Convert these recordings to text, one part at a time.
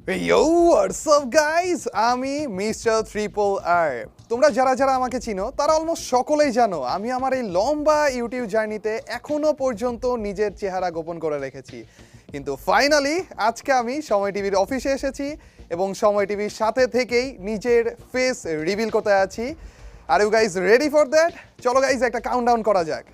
Yo, what's up guys? আমি mister triple আর। তোমরা যারা যারা আমাকে চিনো তারা অলমোস্ট সকলেই জানো আমি আমার এই লম্বা ইউটিউব জার্নিতে এখনো পর্যন্ত নিজের চেহারা গোপন করে রেখেছি, কিন্তু ফাইনালি আজকে আমি সময় টিভির অফিসে এসেছি এবং সময় টিভির সাথে থেকেই নিজের ফেস রিভিল করতে আছি। Are you guys ready for that? চলো গাইজ একটা কাউন্টডাউন করা যাক।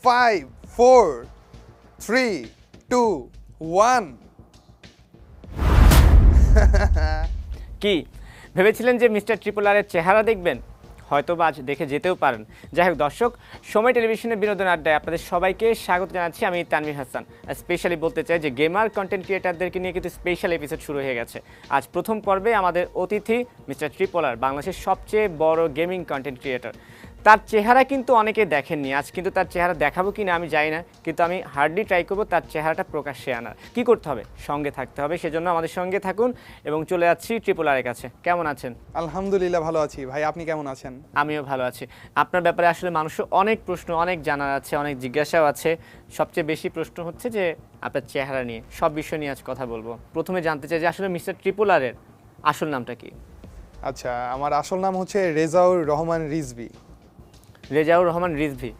5, 4, 3, 2, 1। কি ভেবেছিলেন যে মিস্টার ট্রিপল আরের চেহারা দেখবেন? হয়তো বা আজ দেখে যেতেও পারেন। যাই হোক দর্শক, সময় টেলিভিশনের বিনোদন আড্ডায় আপনাদের সবাইকে স্বাগত জানাচ্ছি। আমি তানভীর হাসান। স্পেশালি বলতে চাই যে গেমার কন্টেন্ট ক্রিয়েটারদেরকে নিয়ে কিন্তু স্পেশাল এপিসোড শুরু হয়ে গেছে। আজ প্রথম পর্বে আমাদের অতিথি মিস্টার ট্রিপল আর, বাংলাদেশের সবচেয়ে বড় গেমিং কন্টেন্ট ক্রিয়েটার। তার চেহারা কিন্তু অনেকে দেখেননি, আজ কিন্তু তার চেহারা দেখাবো কি না আমি জানি না, কিন্তু আমি হার্ডলি ট্রাই করবো তার চেহারাটা প্রকাশ্যে আনার। কি করতে হবে? সঙ্গে থাকতে হবে। সেজন্য আমাদের সঙ্গে থাকুন এবং চলে যাচ্ছি ট্রিপল আরের কাছে। কেমন আছেন? আলহামদুলিল্লাহ ভালো আছি ভাই, আপনি কেমন আছেন? আমিও ভালো আছি। আপনার ব্যাপারে আসলে মানুষের অনেক প্রশ্ন, অনেক জানার আছে, অনেক জিজ্ঞাসাও আছে। সবচেয়ে বেশি প্রশ্ন হচ্ছে যে আপনার চেহারা নিয়ে। সব বিষয় নিয়ে আজ কথা বলবো। প্রথমে জানতে চাই যে আসলে মিস্টার ট্রিপল আরের আসল নামটা কি? আচ্ছা, আমার আসল নাম হচ্ছে রেজাউর রহমান রিজভী। রেজাউর রহমান রিজভী।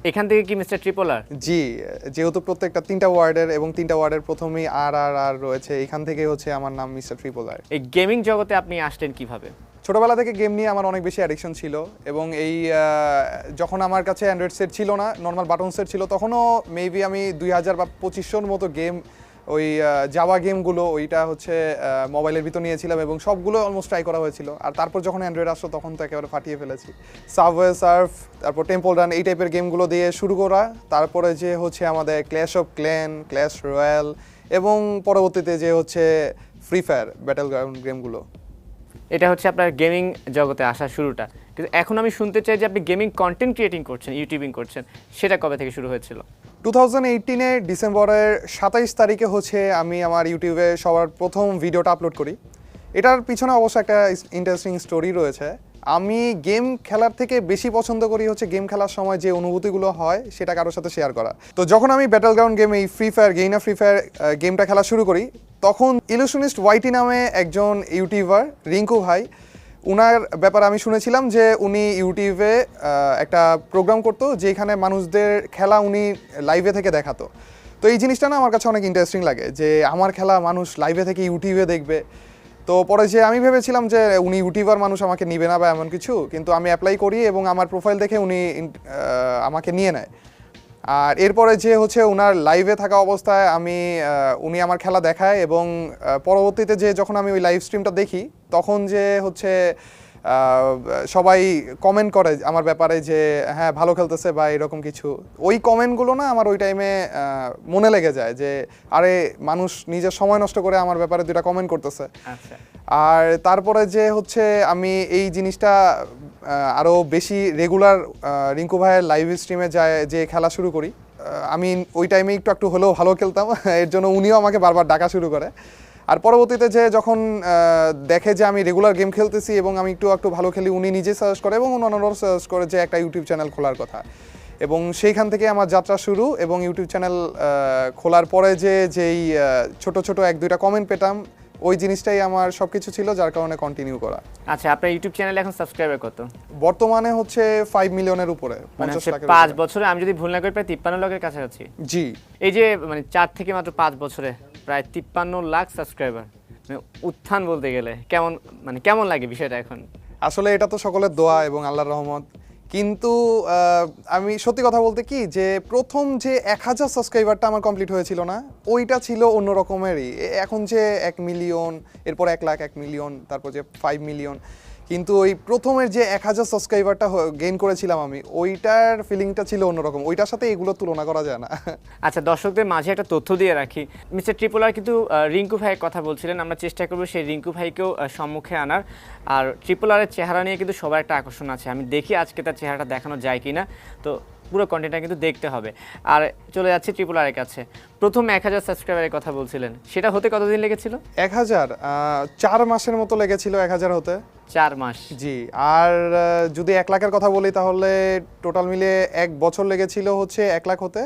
এখান থেকে কি মিস্টার ট্রিপল আর? জি, যেহেতু প্রত্যেকটা 3টা ওয়ার্ডের এবং 3টা ওয়ার্ডের প্রথমেই আর আর আর রয়েছে, এখান থেকে হচ্ছে আমার নাম মিস্টার ট্রিপল আর। এই গেমিং জগতে আপনি আসলেন কিভাবে? ছোটবেলা থেকে গেম নিয়ে আমার অনেক বেশি অ্যাডিকশন ছিল এবং এই যখন আমার কাছে অ্যান্ড্রয়েড সেট ছিল না, নর্মাল বাটন সেট ছিল, তখনও মেবি আমি 2000 বা 2500 মতো গেম, ওই জাভা গেমগুলো ওইটা হচ্ছে মোবাইলের ভিতর নিয়েছিলাম এবং সবগুলো অলমোস্ট ট্রাই করা হয়েছিল। আর তারপর যখন অ্যান্ড্রয়েড আসলো তখন তো একেবারে ফাটিয়ে ফেলেছি। সাবওয়ে সার্ফ, তারপর টেম্পল রান, এই টাইপের গেমগুলো দিয়ে শুরু করা। তারপরে যে হচ্ছে আমাদের clash of clan, clash royal এবং পরবর্তীতে যে হচ্ছে ফ্রি ফায়ার, ব্যাটেল গ্রাউন্ড গেমগুলো। এটা হচ্ছে আপনার গেমিং জগতে আসার শুরুটা। কিন্তু এখন আমি শুনতে চাই যে আপনি গেমিং কন্টেন্ট ক্রিয়েটিং করছেন, ইউটিউবিং করছেন, সেটা কবে থেকে শুরু হয়েছিল? 2018 ডিসেম্বরের 27 তারিখে হচ্ছে আমি আমার ইউটিউবে সবার প্রথম ভিডিওটা আপলোড করি। এটার পিছনে অবশ্য একটা ইন্টারেস্টিং স্টোরি রয়েছে। আমি গেম খেলার থেকে বেশি পছন্দ করি হচ্ছে গেম খেলার সময় যে অনুভূতিগুলো হয় সেটা কারোর সাথে শেয়ার করা। তো যখন আমি ব্যাটেল গ্রাউন্ড গেম, এই ফ্রি ফায়ার, গেইনা ফ্রি ফায়ার গেমটা খেলা শুরু করি, তখন ইলুশনিস্ট ওয়াইটি নামে একজন ইউটিউবার, রিঙ্কু ভাই, উনার ব্যাপারে আমি শুনেছিলাম যে উনি ইউটিউবে একটা প্রোগ্রাম করতো যেখানে মানুষদের খেলা উনি লাইভে থেকে দেখাতো। তো এই জিনিসটা না আমার কাছে অনেক ইন্টারেস্টিং লাগে যে আমার খেলা মানুষ লাইভে থেকে ইউটিউবে দেখবে। তো পরে যে আমি ভেবেছিলাম যে উনি ইউটিউবার, মানুষ আমাকে নিবে না বা এমন কিছু, কিন্তু আমি অ্যাপ্লাই করি এবং আমার প্রোফাইল দেখে উনি আমাকে নিয়ে নেয়। আর এরপরে যে হচ্ছে ওনার লাইভে থাকা অবস্থায় উনি আমার খেলা দেখায় এবং পরবর্তীতে যে যখন আমি ওই লাইভ স্ট্রিমটা দেখি তখন যে হচ্ছে সবাই কমেন্ট করে আমার ব্যাপারে যে হ্যাঁ ভালো খেলতেছে বা এরকম কিছু। ওই কমেন্টগুলো না আমার ওই টাইমে মনে লেগে যায় যে আরে মানুষ নিজের সময় নষ্ট করে আমার ব্যাপারে 2টা কমেন্ট করতেছে। আচ্ছা। আর তারপরে যে হচ্ছে আমি এই জিনিসটা আরও বেশি রেগুলার রিঙ্কু ভাইয়ের লাইভ স্ট্রিমে যে খেলা শুরু করি। আমি ওই টাইমে একটু হলেও ভালো খেলতাম, এর জন্য উনিও আমাকে বারবার ডাকা শুরু করে। আর পরবর্তীতে যে যখন দেখে যে আমি রেগুলার গেম খেলতেছি এবং আমি একটু ভালো খেলি, উনি নিজে সাজেস্ট করে এবং অন্যরাও সাজেস্ট করে যে একটা ইউটিউব চ্যানেল খোলার কথা। এবং সেইখান থেকে আমার যাত্রা শুরু এবং ইউটিউব চ্যানেল খোলার পরে যেই ছোট ছোট 1-2টা কমেন্ট পেতাম, ওই জিনিসটাই আমার সব কিছু ছিল, যার কারণে কন্টিনিউ করা। আচ্ছা, আপনার ইউটিউব চ্যানেলে এখন সাবস্ক্রাইবার কত? বর্তমানে হচ্ছে 5 মিলিয়নের উপরে, মানে 50 লাখের 5 উপরে। বছরে আমি যদি ভুল না করি প্রায় 53 লাখের কাছাকাছি। জি, এই যে মানে 4 থেকে মাত্র 5 বছরে প্রায় 53 লাখ সাবস্ক্রাইবার, মানে উত্থান বলতে গেলে কেমন লাগে বিষয়টা এখন? আসলে এটা তো সকলের দোয়া এবং আল্লাহর রহমত। কিন্তু আমি সত্যি কথা বলতে কি যে প্রথম যে 1000 সাবস্ক্রাইবারটা আমার কমপ্লিট হয়েছিল না, ওইটা ছিল অন্য রকমেরই। এখন যে 1 মিলিয়ন, এরপর 1 লাখ, 1 মিলিয়ন, তারপর যে 5 মিলিয়ন, কিন্তু ওই প্রথমের যে 1000 সাবস্ক্রাইবারটা গেইন করেছিলাম আমি, ওইটার ফিলিংটা ছিল অন্যরকম। ওইটার সাথে এগুলো তুলনা করা যায় না। আচ্ছা, দর্শকদের মাঝে একটা তথ্য দিয়ে রাখি। মিস্টার ট্রিপল আর কিন্তু রিঙ্কু ভাইয়ের কথা বলছিলেন, আমরা চেষ্টা করবো সেই রিঙ্কু ভাইকেও সম্মুখে আনার। আর ট্রিপল আরের চেহারা নিয়ে কিন্তু সবার একটা আকর্ষণ আছে। আমি দেখি আজকে তার চেহারাটা দেখানো যায় কি না। তো পুরো কন্টেন্টটা কিন্তু দেখতে হবে। আর চলে যাচ্ছে ট্রিপল আরের কাছে। প্রথম 1000 সাবস্ক্রাইবারের কথা বলছিলেন, সেটা হতে কতদিন লেগেছিল? 1000 4 মাসের মতো লেগেছিল 1000 হতে। 4 মাস? জি। আর যদি 1 লাখের কথা বলি তাহলে টোটাল মিলে 1 বছর লেগেছিল হচ্ছে 1 লাখ হতে।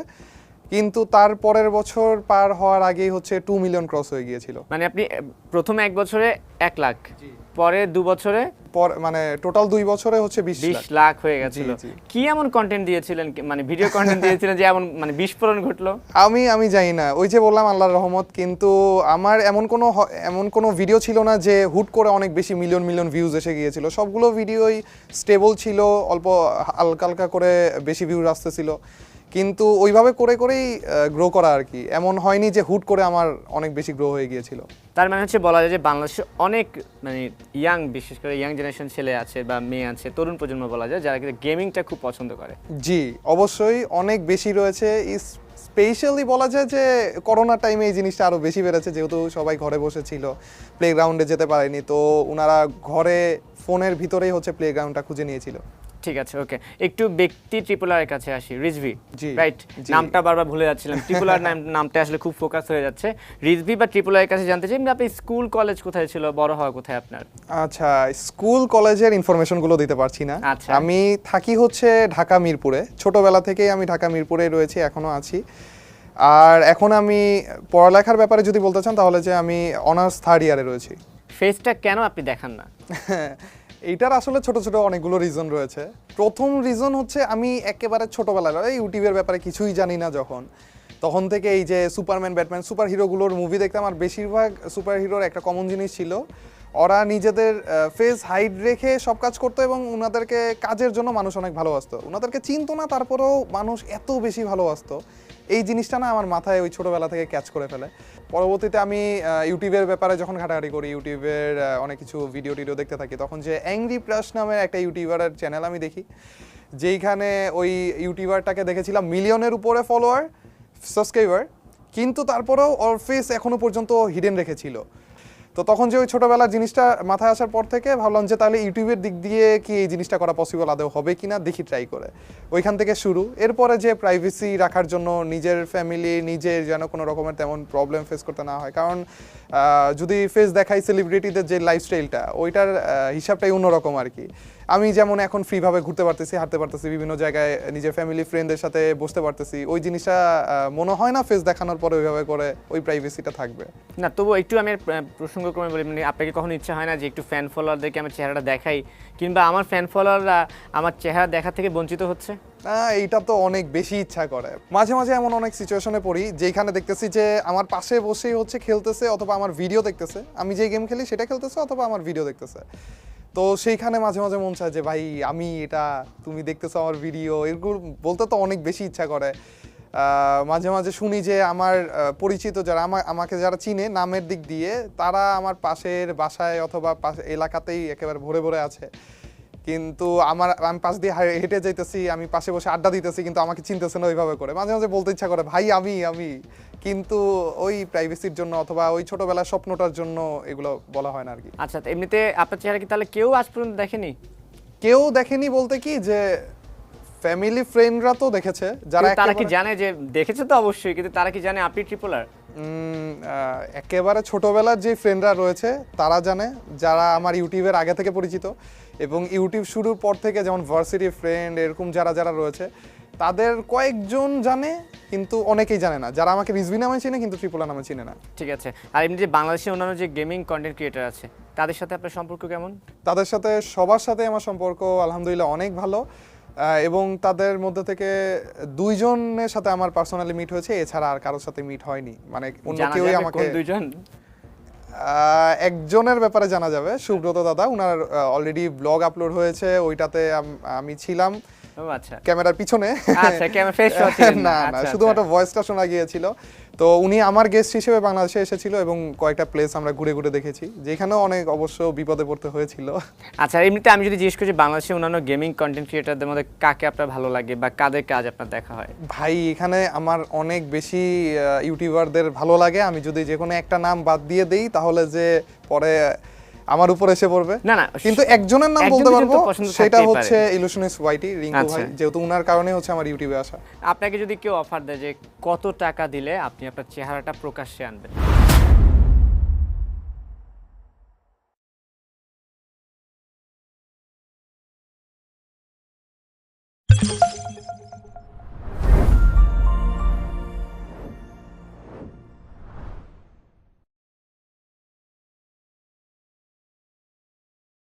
কিন্তু তার পরের বছর পার হওয়ার আগেই হচ্ছে 2 মিলিয়ন ক্রস হয়ে গিয়েছিল। মানে আপনি প্রথমে 1 বছরে 1 লাখ, পরে 2 বছরে মানে টোটাল 2 বছরে হচ্ছে 20 20 লাখ। লাখ হয়ে গেছিল। জি। কি এমন কন্টেন্ট দিয়েছিলেন, মানে ভিডিও কন্টেন্ট দিয়েছিলেন যে এমন মানে বিস্ফোরণ ঘটলো? আমি জানি না, ওই যে বললাম আল্লাহর রহমত, কিন্তু আমার এমন কোনো ভিডিও ছিল না যে হুট করে অনেক বেশি মিলিয়ন মিলিয়ন ভিউজ এসে গিয়েছিল। সবগুলো ভিডিওই স্টেবল ছিল, অল্প হালকা হালকা করে বেশি ভিউজ আসতেছিল, কিন্তু ওইভাবে করে করেই গ্রো করা আর কি। এমন হয়নি যে হুট করে আমার অনেক বেশি গ্রো হয়ে গিয়েছিল। তার মানে হচ্ছে বলা যায় যে বাংলাদেশে অনেক মানে ইয়াং, বিশেষ করে ইয়াং জেনারেশন ছেলে আছে বা মেয়ে আছে, তরুণ প্রজন্ম বলা যায়, যারা কিন্তু গেমিংটা খুব পছন্দ করে। জি অবশ্যই অনেক বেশি রয়েছে। স্পেশালি বলা যায় যে করোনা টাইমে এই জিনিসটা আরও বেশি বেড়েছে, যেহেতু সবাই ঘরে বসেছিল, প্লেগ্রাউন্ডে যেতে পারেনি, তো ওনারা ঘরে ফোনের ভিতরেই হচ্ছে প্লেগ্রাউন্ডটা খুঁজে নিয়েছিল। ঠিক আছে, ওকে, একটু ব্যক্তি ট্রিপল আর কাছে আসি। রিজভি, জি, রাইট? জি। নামটা বারবার ভুলে যাচ্ছিলাম, ট্রিপল আর নামটা আসলে খুব ফোকাস হয়ে যাচ্ছে। রিজভি বা ট্রিপল আর কাছে জানতে চাই আপনি স্কুল কলেজ কোথায় ছিল, বড় হওয়া কোথায় আপনার? আচ্ছা, স্কুল কলেজের ইনফরমেশনগুলো দিতে পারছি না। আচ্ছা। আমি থাকি হচ্ছে ঢাকা মিরপুরে, ছোটবেলা থেকেই আমি ঢাকা মিরপুরে রয়েছি, এখনো আছি। আর এখন আমি পড়ালেখার ব্যাপারে যদি বলতে চান তাহলে যে আমি অনার্স 3rd ইয়ারে রয়েছি। ফেসটা কেন আপনি দেখান না? এইটার আসলে ছোট ছোট অনেকগুলো রিজন রয়েছে। প্রথম রিজন হচ্ছে আমি একেবারে ছোটবেলায় এই ইউটিউবের ব্যাপারে কিছুই জানি না, তখন থেকে এই যে সুপারম্যান, ব্যাটম্যান, সুপার হিরোগুলোর মুভি দেখতাম। আর বেশিরভাগ সুপার হিরোর একটা কমন জিনিস ছিল, ওরা নিজেদের ফেস হাইড রেখে সব কাজ করতো এবং ওনাদেরকে কাজের জন্য মানুষ অনেক ভালোবাসতো। ওনাদেরকে চিনতো না, তারপরেও মানুষ এত বেশি ভালোবাসতো। এই জিনিসটা না আমার মাথায় ওই ছোটোবেলা থেকে ক্যাচ করে ফেলে। পরবর্তীতে আমি ইউটিউবের ব্যাপারে যখন ঘাটাঘাটি করি, ইউটিউবের অনেক কিছু ভিডিও দেখতে থাকি, তখন যে অ্যাংরি প্লাস নামের একটা ইউটিউবারের চ্যানেল আমি দেখি, যেইখানে ওই ইউটিউবারটাকে দেখেছিলাম মিলিয়নের উপরে ফলোয়ার, সাবস্ক্রাইবার, কিন্তু তারপরেও ওর ফেস এখনো পর্যন্ত হিডেন রেখেছিল। তো তখন যে ওই ছোটোবেলার জিনিসটা মাথায় আসার পর থেকে ভাবলাম যে তাহলে ইউটিউবের দিক দিয়ে কি এই জিনিসটা করা পসিবল আদৌ হবে কি না, দেখি ট্রাই করে। ওইখান থেকে শুরু। এরপরে যে প্রাইভেসি রাখার জন্য নিজের ফ্যামিলি, নিজের যেন কোনো রকমের তেমন প্রবলেম ফেস করতে না হয়, কারণ যদি ফেস দেখাই সেলিব্রিটিদের যে লাইফস্টাইলটা, ওইটার হিসাবটাই অন্যরকম আর কি। আমি যেমন এখন ফ্রিভাবে ঘুরতে পারতেছি, হাঁটতে পারতেছি, বিভিন্ন জায়গায় নিজের ফ্যামিলি ফ্রেন্ডদের সাথে বসতে পারতেছি, ওই জিনিসটা মনে হয় না ফেস দেখানোর পরে ওইভাবে করে ওই প্রাইভেসিটা থাকবে না। তবু একটু আমি প্রসঙ্গক্রমে বলি, মানে আপনাকে কখনো ইচ্ছা হয় না যে একটু ফ্যান ফলোয়ারদেরকে আমার চেহারাটা দেখাই, কিংবা আমার ফ্যান ফলোয়াররা আমার চেহারা দেখা থেকে বঞ্চিত হচ্ছে? এইটা তো অনেক বেশি ইচ্ছা করে। মাঝে মাঝে এমন অনেক সিচুয়েশনে পড়ি যেখানে দেখতেছি যে আমার পাশে বসেই হচ্ছে খেলতেছে, অথবা আমার ভিডিও দেখতেছে, আমি যে গেম খেলি সেটা খেলতেছে, অথবা আমার ভিডিও দেখতেছে। তো সেইখানে মাঝে মাঝে মন চায় যে ভাই আমি এটা, তুমি দেখতেছো আমার ভিডিও, এরকম বলতে তো অনেক বেশি ইচ্ছা করে। মাঝে মাঝে শুনি যে আমার পরিচিত যারা আমাকে যারা চিনে নামের দিক দিয়ে, তারা আমার পাশের বাসায় অথবা পাশে এলাকাতেই একেবারে ভরে ভরে আছে, কিন্তু আমি পাশ দিয়ে হেঁটে যাইতেছি, আমি পাশে বসে আড্ডা দিতেছি, কিন্তু আমাকে চিনতেছে না ওইভাবে করে। মাঝে মাঝে বলতে ইচ্ছা করে ভাই আমি, কিন্তু ওই প্রাইভেসির জন্য অথবা ওই ছোটবেলার স্বপ্নটার জন্য এগুলো বলা হয় না আর কি। আচ্ছা, এমনিতে আপনার চেহারা কি তাহলে কেউ আজ পর্যন্ত দেখেনি? কেউ দেখেনি বলতে কি, যে ফ্যামিলি ফ্রেন্ডরা তো দেখেছে, যারা তারা কি জানে যে দেখেছে? তো অবশ্যই, কিন্তু তারা কি জানে আপনি ট্রিপল আর? একেবারে ছোটবেলার যে ফ্রেন্ডরা রয়েছে তারা জানে, যারা আমার ইউটিউবের আগে থেকে পরিচিত, এবং ইউটিউব শুরুর পর থেকে যেমন ভার্সিটি ফ্রেন্ড এরকম যারা রয়েছে, তাদের কয়েকজন জানে, কিন্তু অনেকেই জানে না, যারা আমাকে রিজভি নামে চিনে কিন্তু ট্রিপল আর নামে চিনে না। ঠিক আছে। আর এমনি যে বাংলাদেশে অন্যান্য যে গেমিং কন্টেন্ট ক্রিয়েটর আছে, তাদের সাথে আপনার সম্পর্ক কেমন? তাদের সাথে সবার সাথে আমার সম্পর্ক আলহামদুলিল্লাহ অনেক ভালো, এবং তাদের মধ্যে থেকে 2 জনের সাথে আমার পার্সোনালি মিট হয়েছে, এছাড়া আর কারোর সাথে মিট হয়নি। মানে অন্য কেউই আমাকে। কোন 2 জন? একজনের ব্যাপারে জানা যাবে, সুব্রত দাদা, উনার অলরেডি ব্লগ আপলোড হয়েছে, ওইটাতে আমি ছিলাম আচ্ছা, ক্যামেরার পিছনে। আচ্ছা, ক্যামেরা ফেস শট ছিল না, শুধুমাত্র ভয়েসটা শোনা গিয়েছিল। তো উনি আমার গেস্ট হিসেবে বাংলাদেশে এসেছিল এবং কয়েকটা প্লেস আমরা ঘুরে ঘুরে দেখেছি, যেখানেও অনেক অবশ্য বিপদে পড়তে হয়েছিল। আচ্ছা, এমনিতে আমি যদি জিজ্ঞেস করি যে বাংলাদেশে অন্যান্য গেমিং কন্টেন্ট ক্রিয়েটরদের মধ্যে কাকে আপনার ভালো লাগে বা কাদের কাজ আপনার দেখা হয়? ভাই এখানে আমার অনেক বেশি ইউটিউবারদের ভালো লাগে। আমি যদি যে কোনো একটা নাম বাদ দিয়ে দেই তাহলে যে পরে আমার উপর এসে পড়বে। না, কিন্তু একজনের নাম বলতে পারবো, সেটা হচ্ছে ইলুশনিস্ট ওয়াইটি, রিঙ্কু ভাই, আচ্ছা। যেহেতু উনার কারণে হচ্ছে আমার ইউটিউবে আসা। আপনাকে যদি কেউ অফার দেয় যে কত টাকা দিলে আপনি আপনার চেহারাটা প্রকাশ্যে আনবেন,